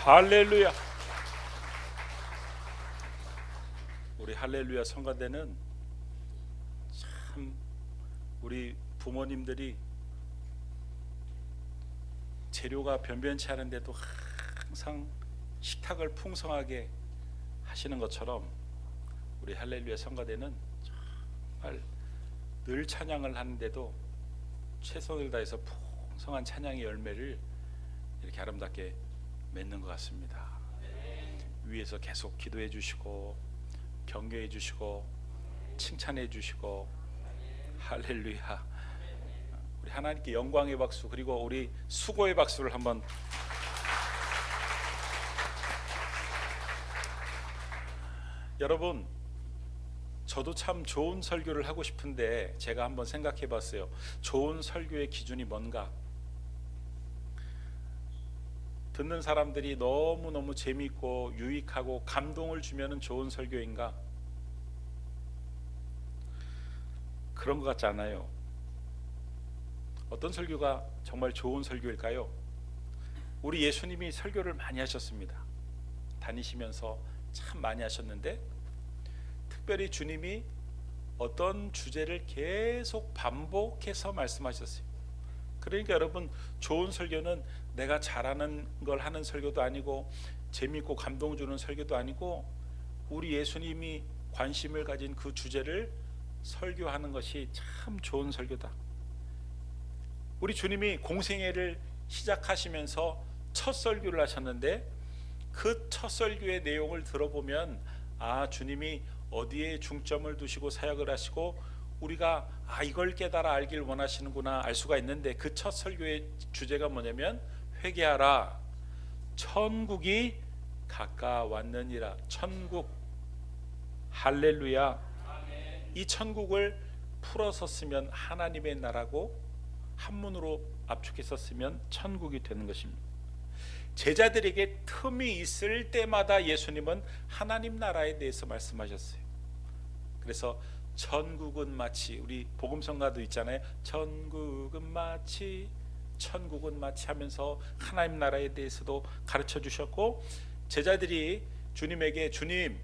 할렐루야. 우리 할렐루야 성가대는 참 우리 부모님들이 재료가 변변치 않은데도 항상 식탁을 풍성하게 하시는 것처럼 우리 할렐루야 성가대는 정말 늘 찬양을 하는데도 최선을 다해서 풍성한 찬양의 열매를 이렇게 아름답게 맺는 것 같습니다. 위에서 계속 기도해 주시고 격려해 주시고 칭찬해 주시고 할렐루야. 우리 하나님께 영광의 박수 그리고 우리 수고의 박수를 한번. 여러분, 저도 참 좋은 설교를 하고 싶은데 제가 한번 생각해 봤어요. 좋은 설교의 기준이 뭔가? 듣는 사람들이 너무너무 재미있고 유익하고 감동을 주면은 좋은 설교인가? 그런 것 같지 않아요. 어떤 설교가 정말 좋은 설교일까요? 우리 예수님이 설교를 많이 하셨습니다. 다니시면서 참 많이 하셨는데 특별히 주님이 어떤 주제를 계속 반복해서 말씀하셨어요. 그러니까 여러분, 좋은 설교는 내가 잘하는 걸 하는 설교도 아니고 재미있고 감동 주는 설교도 아니고 우리 예수님이 관심을 가진 그 주제를 설교하는 것이 참 좋은 설교다. 우리 주님이 공생애를 시작하시면서 첫 설교를 하셨는데 그 첫 설교의 내용을 들어보면 주님이 어디에 중점을 두시고 사역을 하시고 우리가 이걸 깨달아 알길 원하시는구나 알 수가 있는데 그 첫 설교의 주제가 뭐냐면 회개하라 천국이 가까웠느니라. 천국, 할렐루야. 이 천국을 풀어서 쓰면 하나님의 나라고 한문으로 압축해서 쓰면 천국이 되는 것입니다. 제자들에게 틈이 있을 때마다 예수님은 하나님 나라에 대해서 말씀하셨어요. 그래서 천국은 마치, 우리 복음성가도 있잖아요. 천국은 마치 하면서 하나님 나라에 대해서도 가르쳐 주셨고, 제자들이 주님에게 주님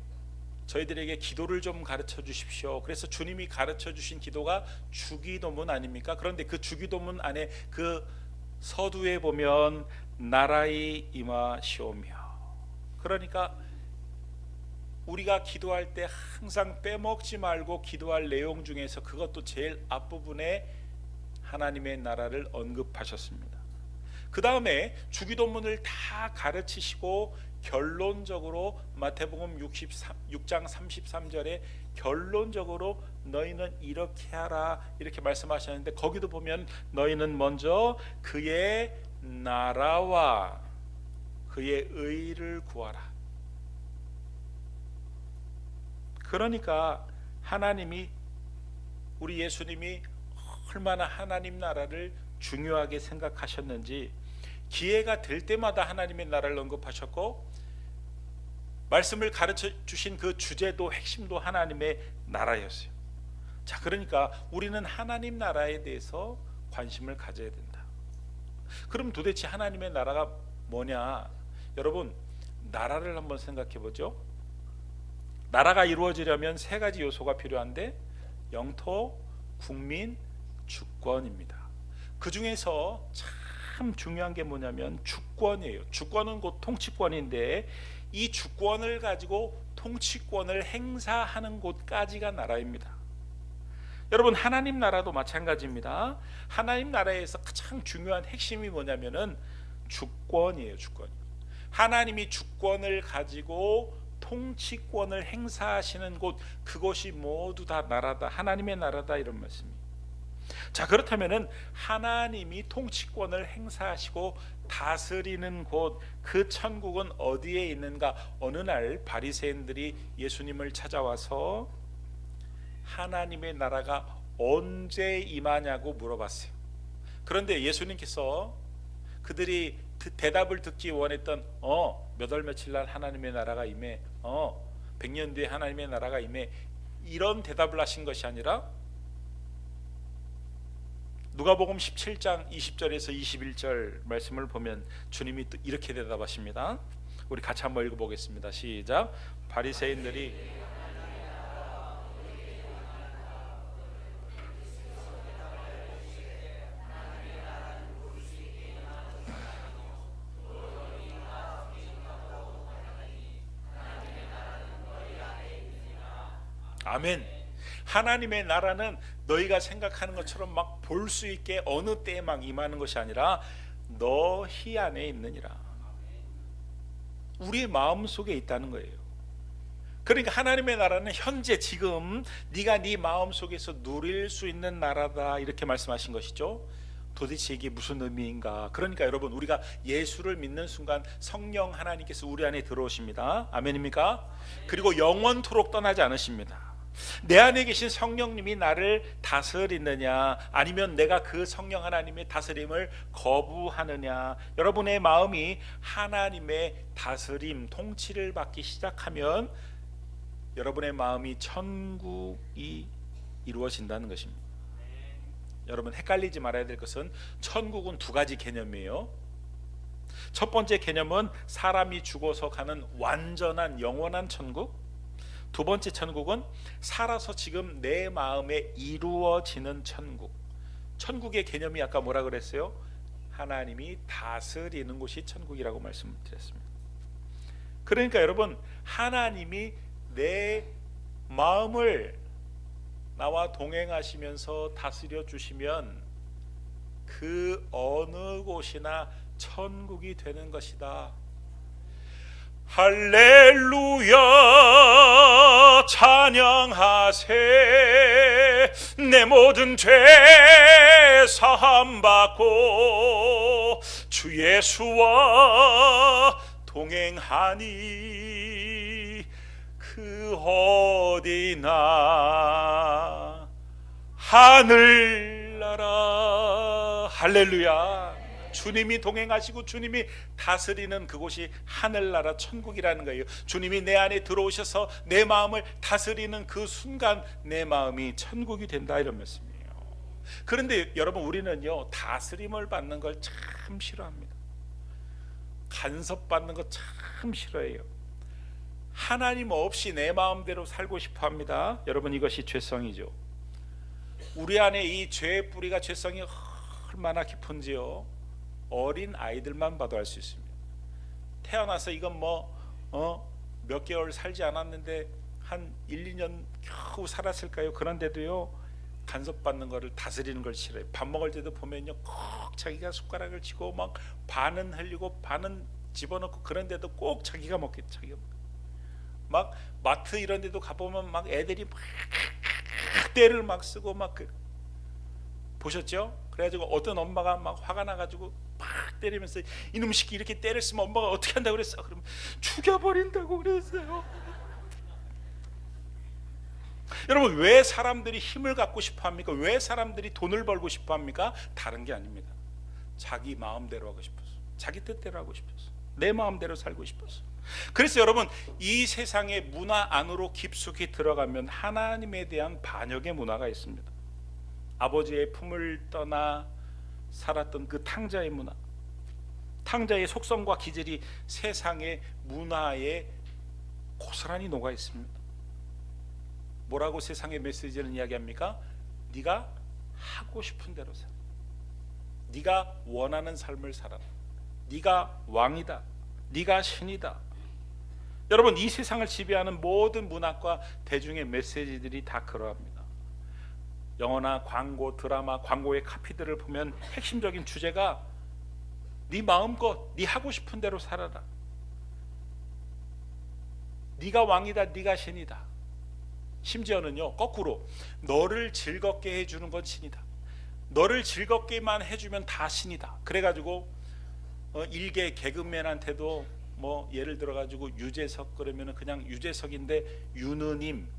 저희들에게 기도를 좀 가르쳐 주십시오. 그래서 주님이 가르쳐 주신 기도가 주기도문 아닙니까? 그런데 그 주기도문 안에 그 서두에 보면 나라의 임하시오며, 그러니까 우리가 기도할 때 항상 빼먹지 말고 기도할 내용 중에서 그것도 제일 앞부분에 하나님의 나라를 언급하셨습니다. 그 다음에 주기도문을 다 가르치시고 결론적으로 마태복음 6장 33절에 결론적으로 너희는 이렇게 하라 이렇게 말씀하셨는데 거기도 보면 너희는 먼저 그의 나라와 그의 의를 구하라. 그러니까 하나님이, 우리 예수님이 얼마나 하나님 나라를 중요하게 생각하셨는지 기회가 될 때마다 하나님의 나라를 언급하셨고 말씀을 가르쳐 주신 그 주제도 핵심도 하나님의 나라였어요. 자, 그러니까 우리는 하나님 나라에 대해서 관심을 가져야 된다. 그럼 도대체 하나님의 나라가 뭐냐? 여러분, 나라를 한번 생각해 보죠. 나라가 이루어지려면 세 가지 요소가 필요한데 영토, 국민, 주권입니다. 그 중에서 참 중요한 게 뭐냐면 주권이에요. 주권은 곧 통치권인데 이 주권을 가지고 통치권을 행사하는 곳까지가 나라입니다. 여러분, 하나님 나라도 마찬가지입니다. 하나님 나라에서 가장 중요한 핵심이 뭐냐면은 주권이에요. 주권. 하나님이 주권을 가지고 통치권을 행사하시는 곳, 그것이 모두 다 나라다, 하나님의 나라다, 이런 말씀입니다. 자, 그렇다면은 하나님이 통치권을 행사하시고 다스리는 곳, 그 천국은 어디에 있는가? 어느 날 바리새인들이 예수님을 찾아와서 하나님의 나라가 언제 임하냐고 물어봤어요. 그런데 예수님께서 그들이 대답을 듣기 원했던 몇 월 며칠 날 하나님의 나라가 임해, 100년 뒤에 하나님의 나라가 임해, 이런 대답을 하신 것이 아니라 누가복음 17장 20절에서 21절 말씀을 보면 주님이 또 이렇게 대답하십니다. 우리 같이 한번 읽어보겠습니다. 시작. 바리새인들이 아멘. 하나님의 나라는 너희가 생각하는 것처럼 막 볼 수 있게 어느 때에 막 임하는 것이 아니라 너희 안에 있느니라. 우리의 마음 속에 있다는 거예요. 그러니까 하나님의 나라는 현재 지금 네가 네 마음 속에서 누릴 수 있는 나라다, 이렇게 말씀하신 것이죠. 도대체 이게 무슨 의미인가? 그러니까 여러분, 우리가 예수를 믿는 순간 성령 하나님께서 우리 안에 들어오십니다. 아멘입니까? 그리고 영원토록 떠나지 않으십니다. 내 안에 계신 성령님이 나를 다스리느냐, 아니면 내가 그 성령 하나님의 다스림을 거부하느냐. 여러분의 마음이 하나님의 다스림, 통치를 받기 시작하면 여러분의 마음이 천국이 이루어진다는 것입니다. 여러분, 헷갈리지 말아야 될 것은 천국은 두 가지 개념이에요. 첫 번째 개념은 사람이 죽어서 가는 완전한 영원한 천국. 두 번째 천국은 살아서 지금 내 마음에 이루어지는 천국. 천국의 개념이 아까 뭐라 그랬어요? 하나님이 다스리는 곳이 천국이라고 말씀드렸습니다. 그러니까 여러분, 하나님이 내 마음을 나와 동행하시면서 다스려 주시면 그 어느 곳이나 천국이 되는 것이다. 할렐루야, 찬양하세. 내 모든 죄 사함 받고 주 예수와 동행하니 그 어디나 하늘나라. 할렐루야. 주님이 동행하시고 주님이 다스리는 그곳이 하늘나라 천국이라는 거예요. 주님이 내 안에 들어오셔서 내 마음을 다스리는 그 순간 내 마음이 천국이 된다, 이런 말씀이에요. 그런데 여러분, 우리는요, 다스림을 받는 걸 참 싫어합니다. 간섭받는 거 참 싫어해요. 하나님 없이 내 마음대로 살고 싶어 합니다. 여러분, 이것이 죄성이죠. 우리 안에 이 죄의 뿌리가, 죄성이 얼마나 깊은지요, 어린 아이들만 봐도 알 수 있습니다. 태어나서 이건 몇 개월 살지 않았는데 한 1, 2년 겨우 살았을까요? 그런데도요, 간섭받는 거를, 다스리는 걸 싫어해요. 밥 먹을 때도 보면요, 꼭 자기가 숟가락을 쥐고 막 반은 흘리고 반은 집어넣고, 그런데도 꼭 자기가 먹겠죠. 자기가 막 마트 이런 데도 가보면 막 애들이 막 때를 막 쓰고 막 보셨죠? 그래가지고 어떤 엄마가 막 화가 나가지고 막 때리면서, 이놈 새끼 이렇게 때를 쓰면 엄마가 어떻게 한다고 그랬어? 그러면 죽여버린다고 그랬어요. 여러분, 왜 사람들이 힘을 갖고 싶어 합니까? 왜 사람들이 돈을 벌고 싶어 합니까? 다른 게 아닙니다. 자기 마음대로 하고 싶어서, 자기 뜻대로 하고 싶어서, 내 마음대로 살고 싶어서. 그래서 여러분, 이 세상의 문화 안으로 깊숙이 들어가면 하나님에 대한 반역의 문화가 있습니다. 아버지의 품을 떠나 살았던 그 탕자의 문화, 탕자의 속성과 기질이 세상의 문화에 고스란히 녹아 있습니다. 뭐라고 세상의 메시지를 이야기합니까? 네가 하고 싶은 대로 살아, 네가 원하는 삶을 살아라, 네가 왕이다, 네가 신이다. 여러분, 이 세상을 지배하는 모든 문학과 대중의 메시지들이 다 그러합니다. 영화나 광고, 드라마, 광고의 카피들을 보면 핵심적인 주제가 네 마음껏 네 하고 싶은 대로 살아라, 네가 왕이다, 네가 신이다. 심지어는요, 거꾸로 너를 즐겁게 해주는 건 신이다, 너를 즐겁게만 해주면 다 신이다. 그래가지고 일개 개그맨한테도 뭐 예를 들어가지고 유재석 그러면은 그냥 유재석인데 유느님,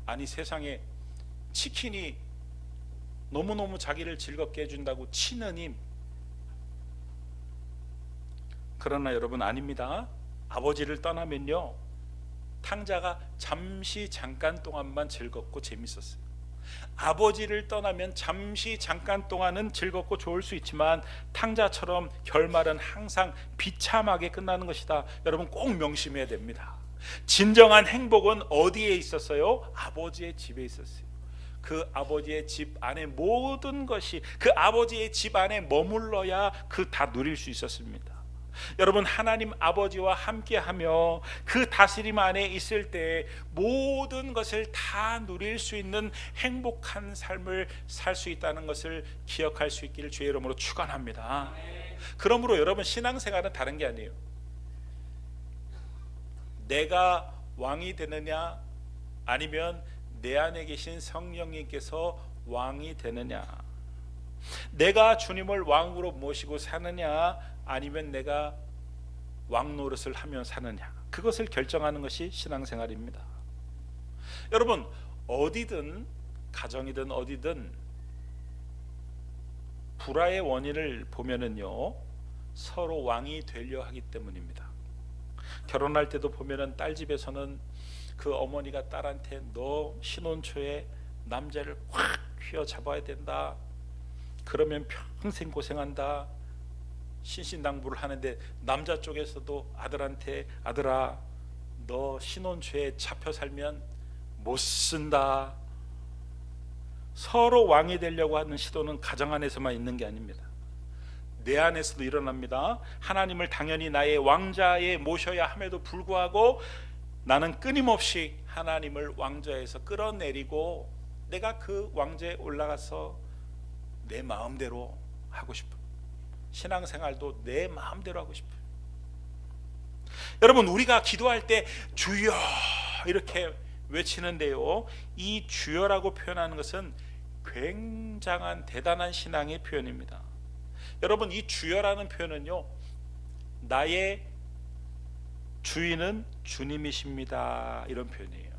아니 세상에 치킨이 너무너무 자기를 즐겁게 해준다고 치느님. 그러나 여러분, 아닙니다. 아버지를 떠나면요, 탕자가 잠깐 동안만 즐겁고 재밌었어요. 아버지를 떠나면 잠깐 동안은 즐겁고 좋을 수 있지만 탕자처럼 결말은 항상 비참하게 끝나는 것이다. 여러분 꼭 명심해야 됩니다. 진정한 행복은 어디에 있었어요? 아버지의 집에 있었어요. 그 아버지의 집 안에 모든 것이 그 아버지의 집 안에 머물러야 그 다 누릴 수 있었습니다. 여러분 하나님 아버지와 함께하며 그 다스림 안에 있을 때 모든 것을 다 누릴 수 있는 행복한 삶을 살 수 있다는 것을 기억할 수 있기를 주의 이름으로 축원합니다. 그러므로 여러분 신앙생활은 다른 게 아니에요. 내가 왕이 되느냐 아니면 내 안에 계신 성령님께서 왕이 되느냐, 내가 주님을 왕으로 모시고 사느냐 아니면 내가 왕 노릇을 하며 사느냐, 그것을 결정하는 것이 신앙생활입니다. 여러분 어디든 가정이든 어디든 불화의 원인을 보면은요 서로 왕이 되려 하기 때문입니다. 결혼할 때도 보면은 딸 집에서는 그 어머니가 딸한테 너 신혼초에 남자를 확 휘어잡아야 된다, 그러면 평생 고생한다, 신신당부를 하는데 남자 쪽에서도 아들한테 아들아 너 신혼초에 잡혀 살면 못 쓴다. 서로 왕이 되려고 하는 시도는 가정 안에서만 있는 게 아닙니다. 내 안에서도 일어납니다. 하나님을 당연히 나의 왕자에 모셔야 함에도 불구하고 나는 끊임없이 하나님을 왕좌에서 끌어내리고 내가 그 왕좌에 올라가서 내 마음대로 하고 싶어요. 신앙생활도 내 마음대로 하고 싶어요. 여러분 우리가 기도할 때 주여 이렇게 외치는데요, 이 주여라고 표현하는 것은 굉장한 대단한 신앙의 표현입니다. 여러분 이 주여라는 표현은요, 나의 주인은 주님이십니다 이런 표현이에요.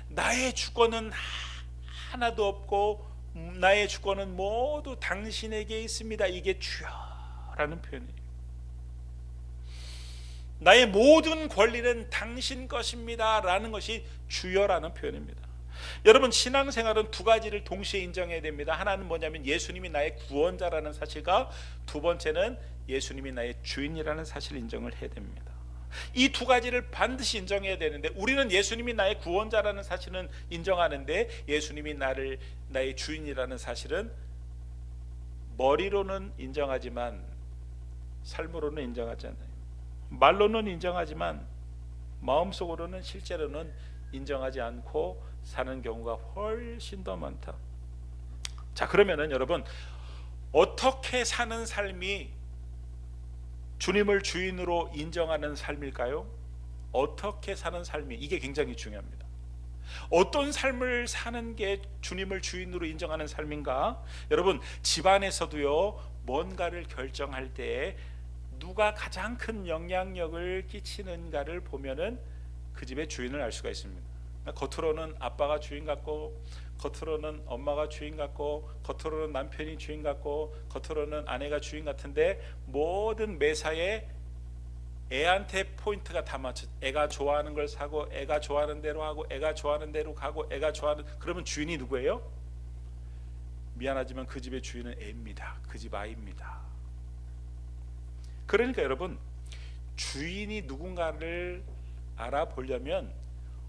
나의 주권은 하나도 없고 나의 주권은 모두 당신에게 있습니다. 이게 주여라는 표현이에요. 나의 모든 권리는 당신 것입니다 라는 것이 주여라는 표현입니다. 여러분 신앙생활은 두 가지를 동시에 인정해야 됩니다. 하나는 뭐냐면 예수님이 나의 구원자라는 사실과 두 번째는 예수님이 나의 주인이라는 사실을 인정을 해야 됩니다. 이 두 가지를 반드시 인정해야 되는데 우리는 예수님이 나의 구원자라는 사실은 인정하는데 예수님이 나의 주인이라는 사실은 머리로는 인정하지만 삶으로는 인정하지 않아요. 말로는 인정하지만 마음속으로는 실제로는 인정하지 않고 사는 경우가 훨씬 더 많다. 자 그러면은 여러분 어떻게 사는 삶이 주님을 주인으로 인정하는 삶일까요? 어떻게 사는 삶이, 이게 굉장히 중요합니다. 어떤 삶을 사는 게 주님을 주인으로 인정하는 삶인가? 여러분 집안에서도요 뭔가를 결정할 때 누가 가장 큰 영향력을 끼치는가를 보면은 그 집의 주인을 알 수가 있습니다. 겉으로는 아빠가 주인 같고 겉으로는 엄마가 주인 같고 겉으로는 남편이 주인 같고 겉으로는 아내가 주인 같은데 모든 매사에 애한테 포인트가 다 맞춰. 애가 좋아하는 걸 사고 애가 좋아하는 대로 하고 애가 좋아하는 대로 가고 애가 좋아하는, 그러면 주인이 누구예요? 미안하지만 그 집의 주인은 애입니다. 그 집 아이입니다. 그러니까 여러분 주인이 누군가를 알아보려면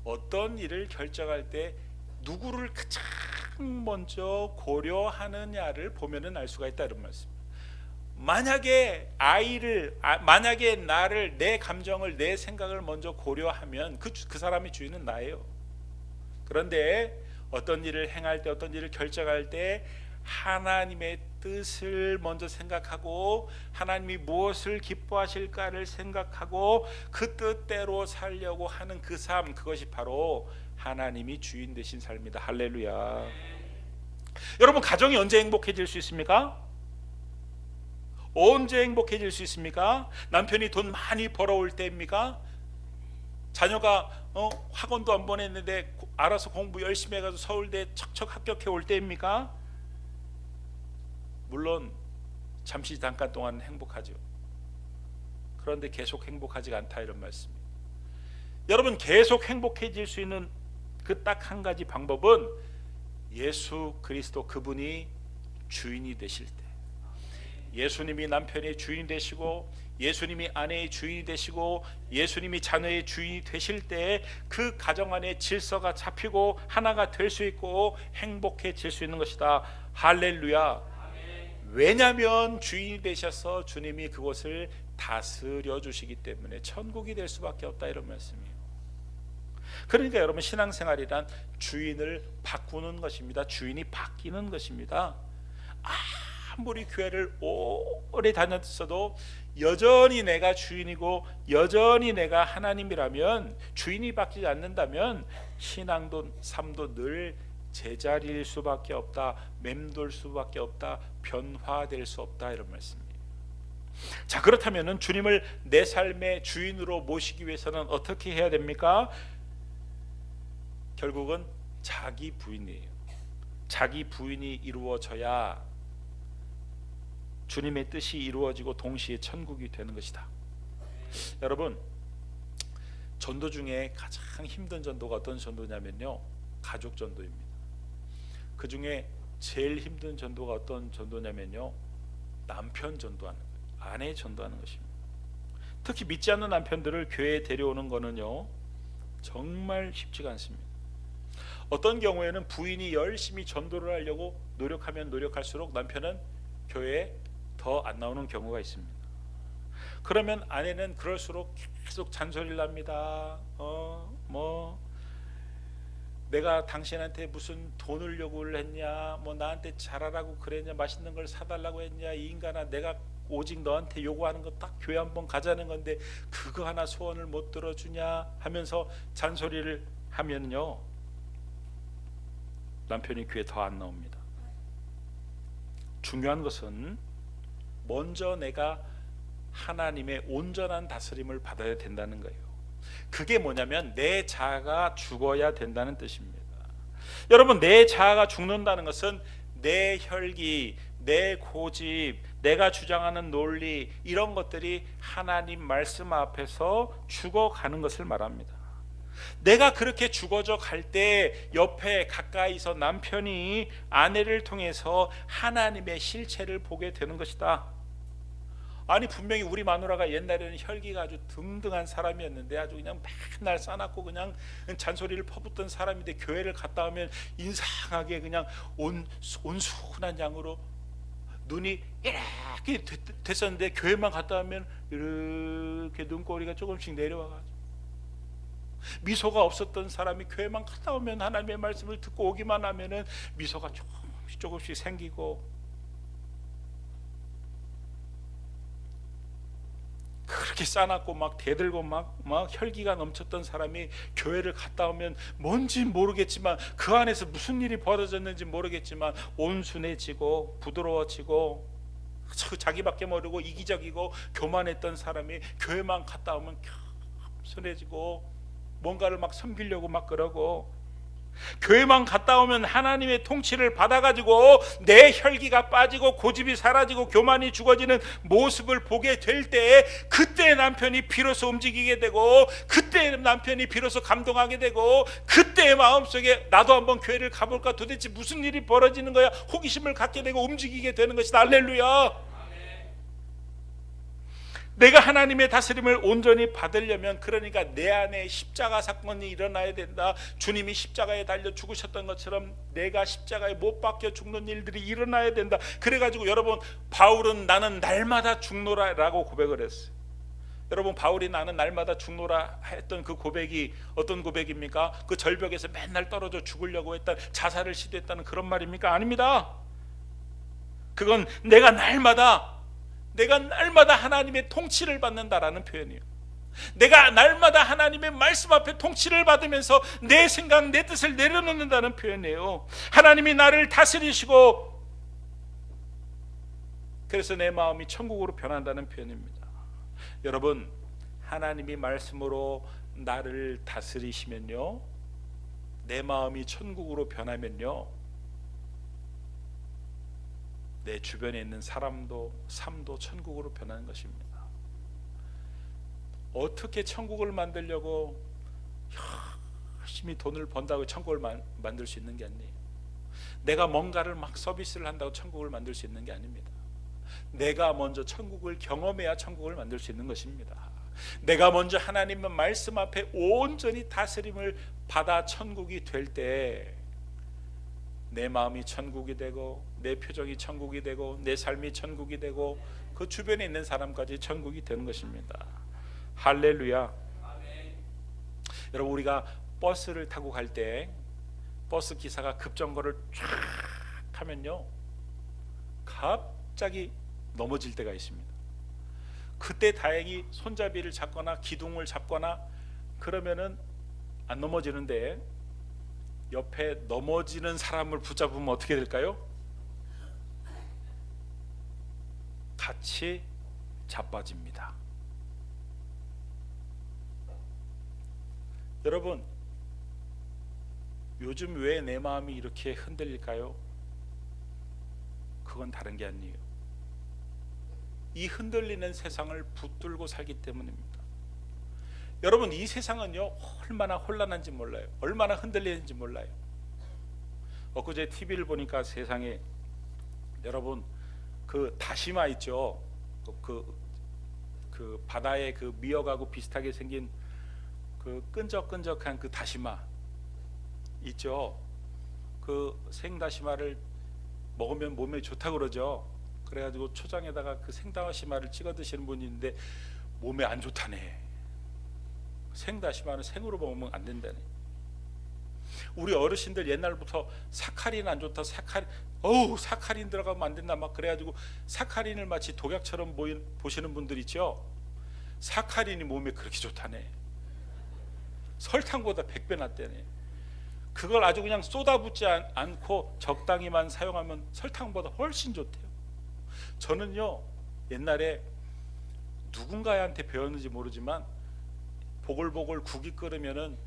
어떤 일을 결정할 때 누구를 가장 먼저 고려하느냐를 보면은 알 수가 있다는 말씀입니다. 만약에 나를, 내 감정을, 내 생각을 먼저 고려하면 그 사람의 주인은 나예요. 그런데 어떤 일을 행할 때, 어떤 일을 결정할 때 하나님의 뜻을 먼저 생각하고 하나님이 무엇을 기뻐하실까를 생각하고 그 뜻대로 살려고 하는 그 삶, 그것이 바로 하나님이 주인 되신 삶이다. 할렐루야. 여러분 가정이 언제 행복해질 수 있습니까? 언제 행복해질 수 있습니까? 남편이 돈 많이 벌어올 때입니까? 자녀가 학원도 안 보냈는데 알아서 공부 열심히 해가지고 서울대 척척 합격해 올 때입니까? 물론 잠시 잠깐 동안 행복하죠. 그런데 계속 행복하지가 않다 이런 말씀입니다. 여러분 계속 행복해질 수 있는 그 딱 한 가지 방법은 예수 그리스도 그분이 주인이 되실 때, 예수님이 남편의 주인 되시고 예수님이 아내의 주인이 되시고 예수님이 자녀의 주인이 되실 때 그 가정 안에 질서가 잡히고 하나가 될 수 있고 행복해질 수 있는 것이다. 할렐루야. 왜냐하면 주인이 되셔서 주님이 그곳을 다스려 주시기 때문에 천국이 될 수밖에 없다, 이런 말씀이에요. 그러니까 여러분, 신앙생활이란 주인을 바꾸는 것입니다. 주인이 바뀌는 것입니다. 아무리 교회를 오래 다녔어도 여전히 내가 주인이고 여전히 내가 하나님이라면, 주인이 바뀌지 않는다면 신앙도 삶도 늘 제자리일 수밖에 없다, 맴돌 수밖에 없다, 변화될 수 없다, 이런 말씀이에요. 자, 그렇다면 주님을 내 삶의 주인으로 모시기 위해서는 어떻게 해야 됩니까? 결국은 자기 부인이에요. 자기 부인이 이루어져야 주님의 뜻이 이루어지고 동시에 천국이 되는 것이다. 여러분, 전도 중에 가장 힘든 전도가 어떤 전도냐면요, 가족 전도입니다. 그 중에 제일 힘든 전도가 어떤 전도냐면요, 남편 전도하는 거예요. 아내 전도하는 것입니다. 특히 믿지 않는 남편들을 교회에 데려오는 거는요, 정말 쉽지가 않습니다. 어떤 경우에는 부인이 열심히 전도를 하려고 노력하면 노력할수록 남편은 교회에 더 안 나오는 경우가 있습니다. 그러면 아내는 그럴수록 계속 잔소리를 합니다. 내가 당신한테 무슨 돈을 요구를 했냐, 나한테 잘하라고 그랬냐, 맛있는 걸 사달라고 했냐, 이 인간아, 내가 오직 너한테 요구하는 거 딱 교회 한번 가자는 건데 그거 하나 소원을 못 들어주냐 하면서 잔소리를 하면요, 남편이 교회 더 안 나옵니다. 중요한 것은 먼저 내가 하나님의 온전한 다스림을 받아야 된다는 거예요. 그게 뭐냐면 내 자아가 죽어야 된다는 뜻입니다. 여러분, 내 자아가 죽는다는 것은 내 혈기, 내 고집, 내가 주장하는 논리, 이런 것들이 하나님 말씀 앞에서 죽어가는 것을 말합니다. 내가 그렇게 죽어져 갈 때 옆에 가까이서 남편이 아내를 통해서 하나님의 실체를 보게 되는 것이다. 아니, 분명히 우리 마누라가 옛날에는 혈기가 아주 등등한 사람이었는데 아주 그냥 맨날 싸놨고 그냥 잔소리를 퍼붓던 사람인데 교회를 갔다 오면 인상하게 그냥 온순한 양으로 눈이 이렇게 됐었는데 교회만 갔다 오면 이렇게 눈꼬리가 조금씩 내려와가지고 미소가 없었던 사람이 교회만 갔다 오면 하나님의 말씀을 듣고 오기만 하면은 미소가 조금씩 생기고, 그렇게 싸놨고 막 대들고 막 혈기가 넘쳤던 사람이 교회를 갔다 오면 뭔지 모르겠지만 그 안에서 무슨 일이 벌어졌는지 모르겠지만 온순해지고 부드러워지고 자기밖에 모르고 이기적이고 교만했던 사람이 교회만 갔다 오면 겸손해지고 뭔가를 막 섬기려고 막 그러고, 교회만 갔다 오면 하나님의 통치를 받아가지고 내 혈기가 빠지고 고집이 사라지고 교만이 죽어지는 모습을 보게 될 때, 그때 남편이 비로소 움직이게 되고, 그때 남편이 비로소 감동하게 되고, 그때 마음속에 나도 한번 교회를 가볼까, 도대체 무슨 일이 벌어지는 거야, 호기심을 갖게 되고 움직이게 되는 것이다. 할렐루야. 내가 하나님의 다스림을 온전히 받으려면, 그러니까 내 안에 십자가 사건이 일어나야 된다. 주님이 십자가에 달려 죽으셨던 것처럼 내가 십자가에 못 박혀 죽는 일들이 일어나야 된다. 그래가지고 여러분, 바울은 나는 날마다 죽노라 라고 고백을 했어요. 여러분, 바울이 나는 날마다 죽노라 했던 그 고백이 어떤 고백입니까? 그 절벽에서 맨날 떨어져 죽으려고 했던, 자살을 시도했다는 그런 말입니까? 아닙니다. 그건 내가 날마다 하나님의 통치를 받는다라는 표현이에요. 내가 날마다 하나님의 말씀 앞에 통치를 받으면서 내 생각, 내 뜻을 내려놓는다는 표현이에요. 하나님이 나를 다스리시고, 그래서 내 마음이 천국으로 변한다는 표현입니다. 여러분, 하나님이 말씀으로 나를 다스리시면요, 내 마음이 천국으로 변하면요, 내 주변에 있는 사람도 삶도 천국으로 변하는 것입니다. 어떻게 천국을 만들려고 열심히 돈을 번다고 천국을 만들 수 있는 게 아니에요. 내가 뭔가를 막 서비스를 한다고 천국을 만들 수 있는 게 아닙니다. 내가 먼저 천국을 경험해야 천국을 만들 수 있는 것입니다. 내가 먼저 하나님의 말씀 앞에 온전히 다스림을 받아 천국이 될 때 내 마음이 천국이 되고 내 표정이 천국이 되고 내 삶이 천국이 되고 그 주변에 있는 사람까지 천국이 되는 것입니다. 할렐루야. 여러분, 우리가 버스를 타고 갈 때 버스 기사가 급정거를 쫙 하면요, 갑자기 넘어질 때가 있습니다. 그때 다행히 손잡이를 잡거나 기둥을 잡거나 그러면은 안 넘어지는데, 옆에 넘어지는 사람을 붙잡으면 어떻게 될까요? 같이 자빠집니다. 여러분, 요즘 왜 내 마음이 이렇게 흔들릴까요? 그건 다른 게 아니에요. 이 흔들리는 세상을 붙들고 살기 때문입니다. 여러분, 이 세상은요, 얼마나 혼란한지 몰라요. 얼마나 흔들리는지 몰라요. 엊그제 TV를 보니까 세상에, 여러분, 그 다시마 있죠? 그 바다에 그 미역하고 비슷하게 생긴 그 끈적끈적한 그 다시마 있죠? 그 생다시마를 먹으면 몸에 좋다고 그러죠. 그래가지고 초장에다가 그 생다시마를 찍어 드시는 분이 있는데 몸에 안 좋다네. 생다시마는 생으로 먹으면 안 된다네. 우리 어르신들 옛날부터 사카린 안 좋다, 사카린 들어가면 안 된다 막 그래가지고 사카린을 마치 독약처럼 보시는 분들 있죠. 사카린이 몸에 그렇게 좋다네. 설탕보다 100배 낫다네. 그걸 아주 그냥 쏟아붓지 않고 적당히만 사용하면 설탕보다 훨씬 좋대요. 저는요, 옛날에 누군가한테 배웠는지 모르지만 보글보글 국이 끓으면은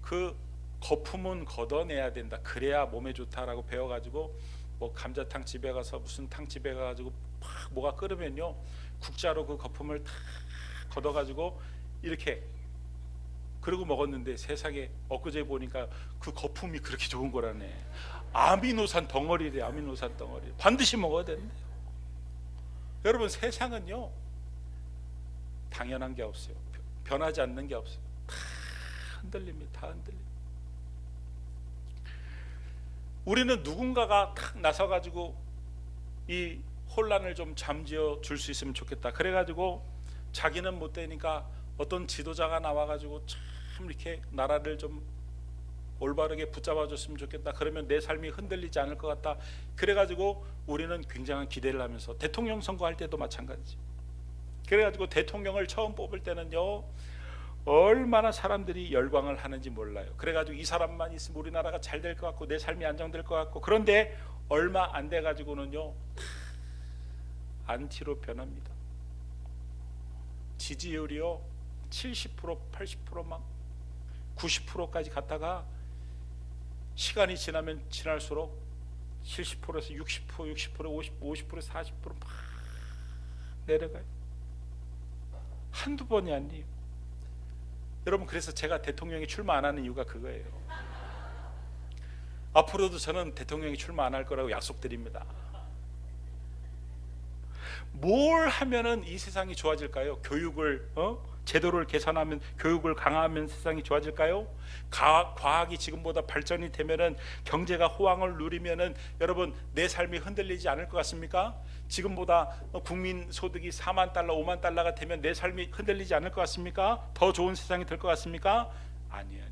그 거품은 걷어내야 된다, 그래야 몸에 좋다라고 배워가지고 뭐 감자탕 집에 가서 무슨 탕 집에 가가지고 막 뭐가 끓으면요, 국자로 그 거품을 다 걷어가지고 이렇게 그러고 먹었는데, 세상에 엊그제 보니까 그 거품이 그렇게 좋은 거라네. 아미노산 덩어리래. 아미노산 덩어리 반드시 먹어야 된대요. 여러분, 세상은요 당연한 게 없어요. 변하지 않는 게 없어요. 다 흔들립니다. 다 흔들립니다. 우리는 누군가가 탁 나서가지고 이 혼란을 좀 잠재워 줄 수 있으면 좋겠다. 그래가지고 자기는 못 되니까 어떤 지도자가 나와가지고 참 이렇게 나라를 좀 올바르게 붙잡아줬으면 좋겠다. 그러면 내 삶이 흔들리지 않을 것 같다. 그래가지고 우리는 굉장한 기대를 하면서, 대통령 선거할 때도 마찬가지. 그래가지고 대통령을 처음 뽑을 때는요, 얼마나 사람들이 열광을 하는지 몰라요. 그래가지고 이 사람만 있으면 우리나라가 잘 될 것 같고 내 삶이 안정될 것 같고, 그런데 얼마 안 돼가지고는요 안티로 변합니다. 지지율이요 70%, 80%막 90%까지 갔다가 시간이 지나면 지날수록 70%에서 60%, 60%, 50%, 40%막 내려가요. 한두 번이 아니에요. 여러분, 그래서 제가 대통령에 출마 안 하는 이유가 그거예요. 앞으로도 저는 대통령에 출마 안 할 거라고 약속드립니다. 뭘 하면은 이 세상이 좋아질까요? 교육을 제도를 개선하면, 교육을 강화하면 세상이 좋아질까요? 과학이 지금보다 발전이 되면은, 경제가 호황을 누리면은 여러분 내 삶이 흔들리지 않을 것 같습니까? 지금보다 국민 소득이 4만 달러, 5만 달러가 되면 내 삶이 흔들리지 않을 것 같습니까? 더 좋은 세상이 될 것 같습니까? 아니에요.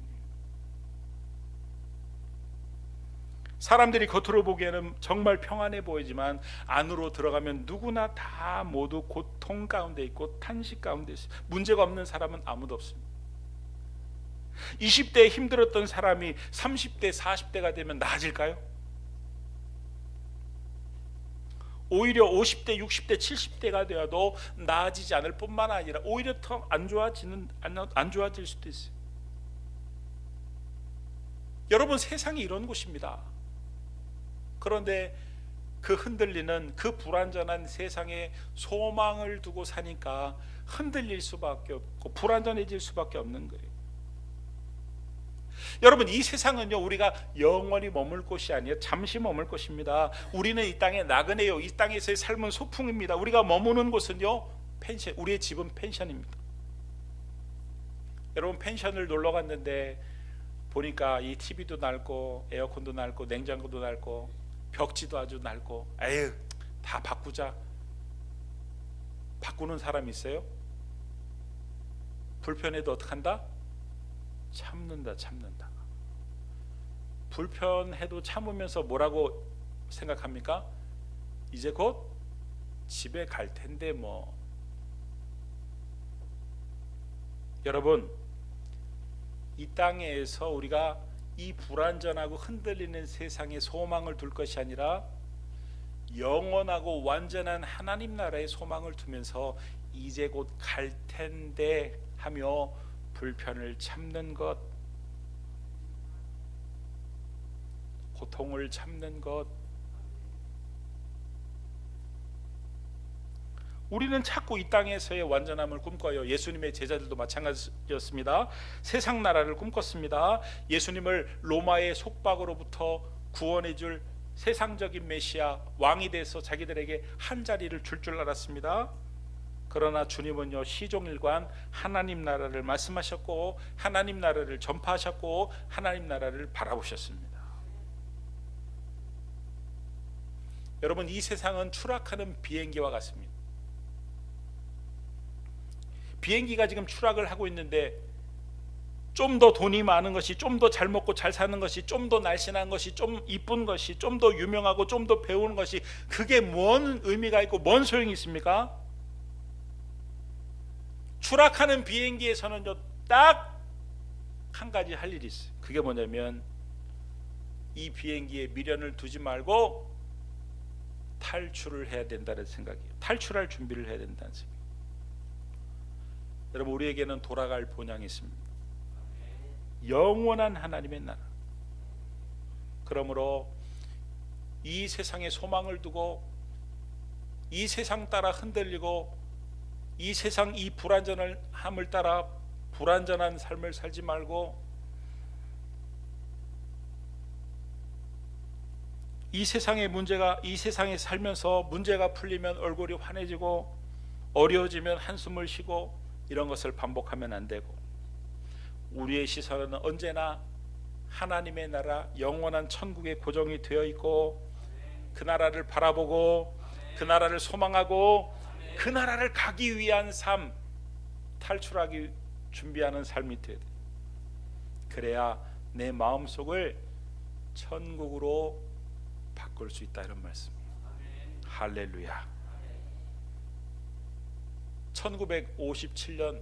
사람들이 겉으로 보기에는 정말 평안해 보이지만 안으로 들어가면 누구나 다 모두 고통 가운데 있고 탄식 가운데 있어요. 문제가 없는 사람은 아무도 없습니다. 20대에 힘들었던 사람이 30대, 40대가 되면 나아질까요? 오히려 50대, 60대, 70대가 되어도 나아지지 않을 뿐만 아니라 오히려 더 안 좋아질 수도 있어요. 여러분, 세상이 이런 곳입니다. 그런데 그 흔들리는, 그 불완전한 세상에 소망을 두고 사니까 흔들릴 수밖에 없고 불완전해질 수밖에 없는 거예요. 여러분, 이 세상은요 우리가 영원히 머물 곳이 아니에요. 잠시 머물 곳입니다. 우리는 이 땅의 나그네요. 이 땅에서의 삶은 소풍입니다. 우리가 머무는 곳은요 펜션, 우리의 집은 펜션입니다. 여러분, 펜션을 놀러 갔는데 보니까 이 TV도 낡고 에어컨도 낡고 냉장고도 낡고 벽지도 아주 낡고, 에휴 다 바꾸자. 바꾸는 사람이 있어요? 불편해도 어떡한다? 참는다. 불편해도 참으면서 뭐라고 생각합니까? 이제 곧 집에 갈 텐데 뭐. 여러분, 이 땅에서 우리가 이 불완전하고 흔들리는 세상에 소망을 둘 것이 아니라 영원하고 완전한 하나님 나라의 소망을 두면서 이제 곧 갈 텐데 하며 불편을 참는 것, 고통을 참는 것. 우리는 자꾸 이 땅에서의 완전함을 꿈꿔요. 예수님의 제자들도 마찬가지였습니다. 세상 나라를 꿈꿨습니다. 예수님을 로마의 속박으로부터 구원해 줄 세상적인 메시아, 왕이 돼서 자기들에게 한 자리를 줄 알았습니다. 그러나 주님은요 시종일관 하나님 나라를 말씀하셨고 하나님 나라를 전파하셨고 하나님 나라를 바라보셨습니다. 여러분, 이 세상은 추락하는 비행기와 같습니다. 비행기가 지금 추락을 하고 있는데 좀 더 돈이 많은 것이, 좀 더 잘 먹고 잘 사는 것이, 좀 더 날씬한 것이, 좀 이쁜 것이, 좀 더 유명하고 좀 더 배우는 것이, 그게 뭔 의미가 있고 뭔 소용이 있습니까? 추락하는 비행기에서는요 딱 한 가지 할 일이 있어요. 그게 뭐냐면 이 비행기에 미련을 두지 말고 탈출을 해야 된다는 생각이에요. 탈출할 준비를 해야 된다는 생각. 여러분, 우리에게는 돌아갈 본향이 있습니다. 영원한 하나님의 나라. 그러므로 이 세상에 소망을 두고 이 세상 따라 흔들리고 이 세상 이 불완전함을 따라 불완전한 삶을 살지 말고 이 세상의 문제가, 이 세상에 살면서 문제가 풀리면 얼굴이 환해지고 어려워지면 한숨을 쉬고 이런 것을 반복하면 안 되고, 우리의 시선은 언제나 하나님의 나라, 영원한 천국에 고정이 되어 있고 그 나라를 바라보고 그 나라를 소망하고 그 나라를 가기 위한 삶, 탈출하기 준비하는 삶이 되어야 돼요. 그래야 내 마음속을 천국으로 바꿀 수 있다, 이런 말씀이에요. 할렐루야. 1957년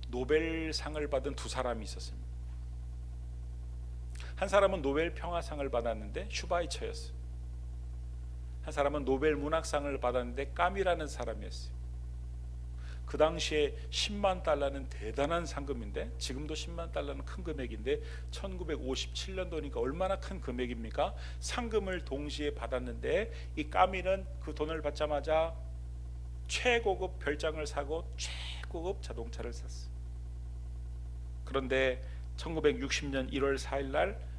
노벨상을 받은 두 사람이 있었습니다. 한 사람은 노벨 평화상을 받았는데 슈바이처였어요. 한 사람은 노벨 문학상을 받았는데 까미라는 사람이었어요. 그 당시에 10만 달러는 대단한 상금인데, 지금도 10만 달러는 큰 금액인데 1957년도니까 얼마나 큰 금액입니까? 상금을 동시에 받았는데 이 까미는 그 돈을 받자마자 최고급 별장을 사고 최고급 자동차를 샀어요. 그런데 1960년 1월 4일 날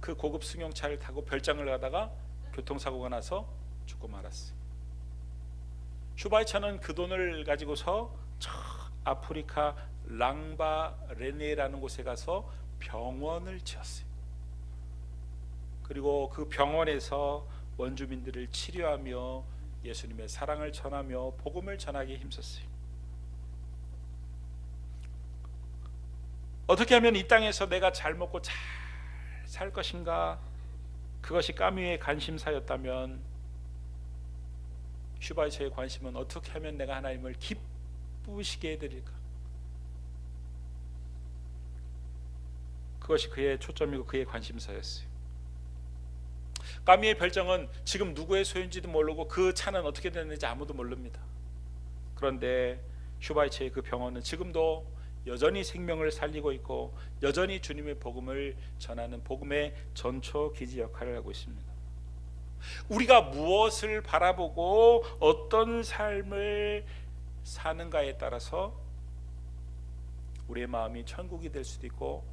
그 고급 승용차를 타고 별장을 가다가 교통사고가 나서 죽고 말았어요. 슈바이처는 그 돈을 가지고서 저 아프리카 랑바레네라는 곳에 가서 병원을 지었어요. 그리고 그 병원에서 원주민들을 치료하며 예수님의 사랑을 전하며 복음을 전하기에 힘썼어요. 어떻게 하면 이 땅에서 내가 잘 먹고 잘 살 것인가, 그것이 까미의 관심사였다면 슈바이처의 관심은 어떻게 하면 내가 하나님을 기쁘시게 해드릴까, 그것이 그의 초점이고 그의 관심사였어요. 까미의 별장은 지금 누구의 소유인지도 모르고 그 차는 어떻게 됐는지 아무도 모릅니다. 그런데 슈바이처의 그 병원은 지금도 여전히 생명을 살리고 있고 여전히 주님의 복음을 전하는 복음의 전초 기지 역할을 하고 있습니다. 우리가 무엇을 바라보고 어떤 삶을 사는가에 따라서 우리의 마음이 천국이 될 수도 있고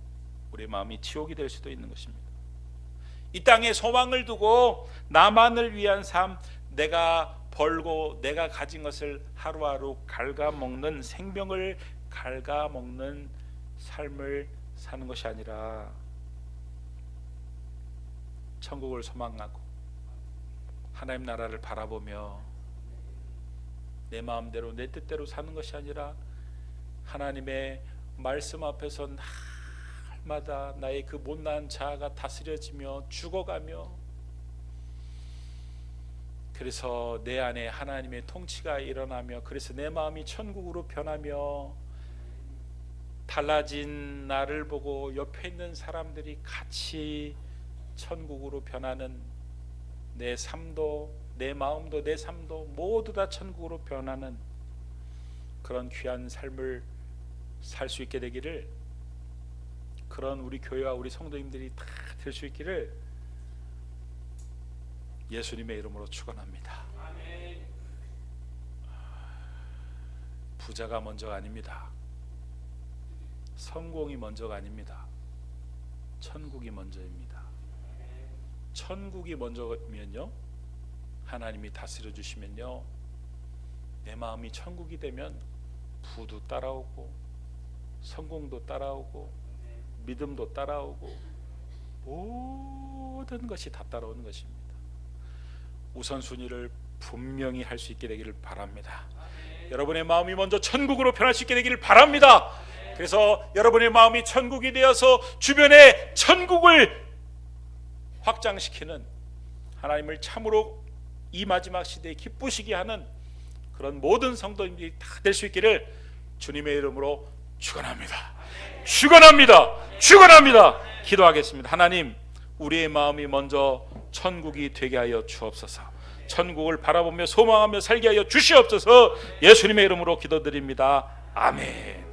우리의 마음이 지옥이 될 수도 있는 것입니다. 이 땅에 소망을 두고 나만을 위한 삶, 내가 벌고 내가 가진 것을 하루하루 갉아먹는, 생명을 갉아먹는 삶을 사는 것이 아니라 천국을 소망하고 하나님 나라를 바라보며 내 마음대로 내 뜻대로 사는 것이 아니라 하나님의 말씀 앞에서 날마다 나의 그 못난 자아가 다스려지며 죽어가며, 그래서 내 안에 하나님의 통치가 일어나며, 그래서 내 마음이 천국으로 변하며, 달라진 나를 보고 옆에 있는 사람들이 같이 천국으로 변하는, 내 삶도 내 마음도 내 삶도 모두 다 천국으로 변하는 그런 귀한 삶을 살 수 있게 되기를, 그런 우리 교회와 우리 성도님들이 다 될 수 있기를 예수님의 이름으로 축원합니다. 부자가 먼저가 아닙니다. 성공이 먼저가 아닙니다. 천국이 먼저입니다. 천국이 먼저면요, 하나님이 다스려 주시면요, 내 마음이 천국이 되면 부도 따라오고 성공도 따라오고 믿음도 따라오고 모든 것이 다 따라오는 것입니다. 우선순위를 분명히 할 수 있게 되기를 바랍니다. 여러분의 마음이 먼저 천국으로 변할 수 있게 되기를 바랍니다. 그래서 여러분의 마음이 천국이 되어서 주변에 천국을 확장시키는, 하나님을 참으로 이 마지막 시대에 기쁘시게 하는 그런 모든 성도님들이 다 될 수 있기를 주님의 이름으로 축원합니다. 축원합니다. 축원합니다. 기도하겠습니다. 하나님, 우리의 마음이 먼저 천국이 되게 하여 주옵소서. 천국을 바라보며 소망하며 살게 하여 주시옵소서. 예수님의 이름으로 기도드립니다. 아멘.